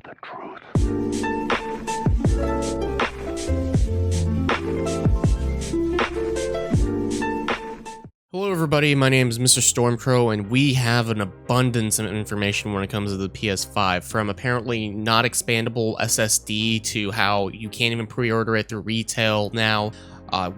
the truth. Hello everybody, my name is MrStormCrow, and we have an abundance of information when it comes to the PS5, from apparently not expandable SSD to how you can't even pre-order it through retail now.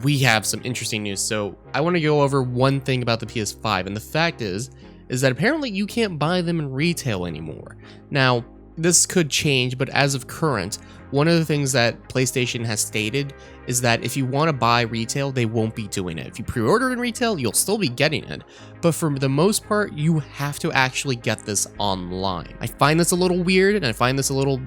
We have some interesting news, so I want to go over one thing about the PS5, and the fact is that apparently you can't buy them in retail anymore. Now, this could change, but as of current, one of the things that PlayStation has stated is that if you want to buy retail, they won't be doing it. If you pre-order in retail, you'll still be getting it, but for the most part, you have to actually get this online. I find this a little weird, and I find this a little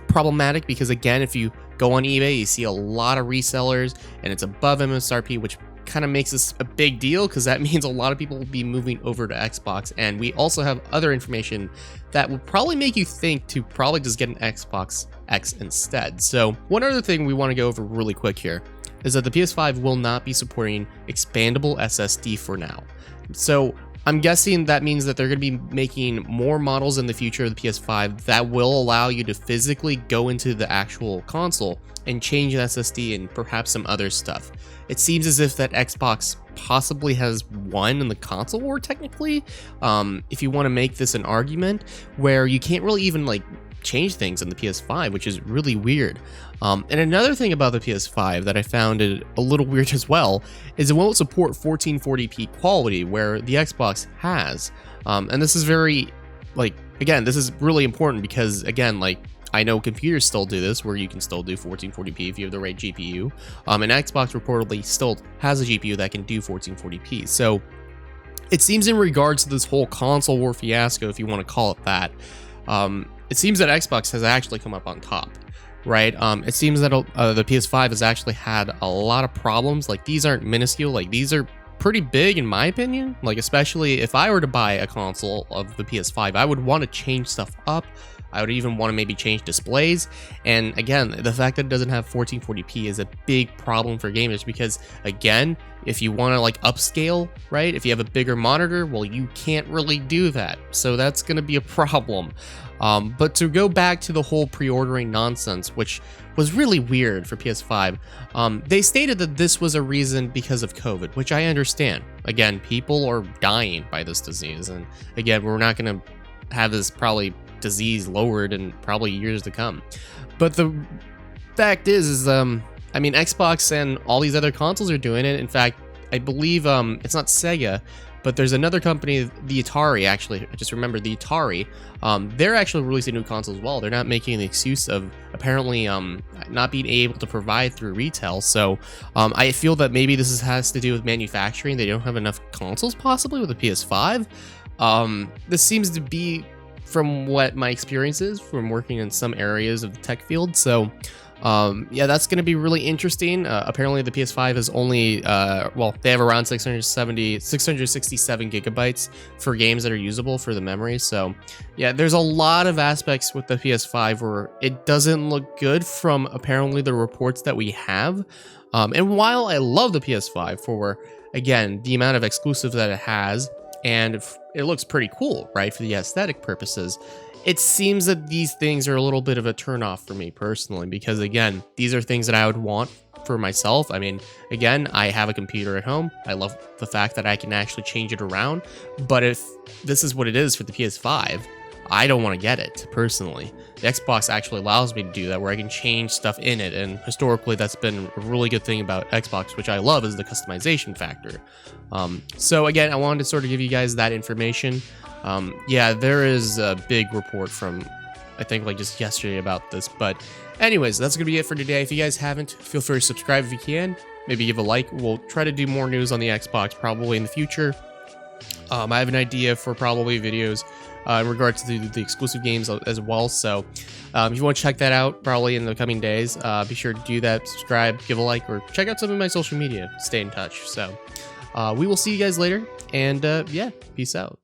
problematic because, again, if you go on eBay, you see a lot of resellers, and it's above MSRP, which kind of makes this a big deal because that means a lot of people will be moving over to Xbox. And we also have other information that will probably make you think to probably just get an Xbox X instead. So one other thing we want to go over really quick here is that the PS5 will not be supporting expandable SSD for now. So I'm guessing that means that they're going to be making more models in the future of the PS5 that will allow you to physically go into the actual console and change an SSD and perhaps some other stuff. It seems as if that Xbox possibly has won in the console war, technically, if you want to make this an argument, where you can't really even like change things in the PS5, which is really weird. And another thing about the PS5 that I found it a little weird as well is it won't support 1440p quality where the Xbox has. And this is very, like, again, this is really important because, again, like, I know computers still do this where you can still do 1440p if you have the right GPU. And Xbox reportedly still has a GPU that can do 1440p. So it seems in regards to this whole console war fiasco, if you want to call it that, it seems that Xbox has actually come up on top, right? It seems that the PS5 has actually had a lot of problems. Like, these aren't minuscule, like these are pretty big in my opinion. Like, especially if I were to buy a console of the PS5, I would want to change stuff up. I would even want to maybe change displays. And again, the fact that it doesn't have 1440p is a big problem for gamers because, again, if you want to like upscale, right? If you have a bigger monitor, well, you can't really do that. So that's going to be a problem. But to go back to the whole pre-ordering nonsense, which was really weird for PS5, they stated that this was a reason because of COVID, which I understand. Again, people are dying by this disease. And again, we're not going to have this probably disease lowered in probably years to come. But the fact is I mean, Xbox and all these other consoles are doing it. In fact, I believe it's not Sega, but there's another company, the Atari, actually, I just remembered the Atari. They're actually releasing new consoles as well. They're not making the excuse of apparently not being able to provide through retail. So I feel that maybe this has to do with manufacturing. They don't have enough consoles possibly with the PS5. This seems to be from what my experience is from working in some areas of the tech field. So yeah, that's going to be really interesting. Apparently the PS5 is only, well, they have around 667 gigabytes for games that are usable for the memory. So yeah, there's a lot of aspects with the PS5 where it doesn't look good from apparently the reports that we have. And while I love the PS5 for, again, the amount of exclusives that it has, and it looks pretty cool, right, for the aesthetic purposes, it seems that these things are a little bit of a turnoff for me personally, because again, these are things that I would want for myself. I mean, again, I have a computer at home. I love the fact that I can actually change it around, but if this is what it is for the PS5, I don't want to get it personally. The Xbox actually allows me to do that, where I can change stuff in it, and historically that's been a really good thing about Xbox, which I love, is the customization factor. So again, I wanted to sort of give you guys that information. Yeah, there is a big report from, I think, like just yesterday about this, but anyways, that's gonna be it for today. If you guys haven't, feel free to subscribe if you can, maybe give a like. We'll try to do more news on the Xbox probably in the future. I have an idea for probably videos in regards to the exclusive games as well. So if you want to check that out probably in the coming days, be sure to do that, subscribe, give a like, or check out some of my social media, stay in touch. So we will see you guys later, and yeah, peace out.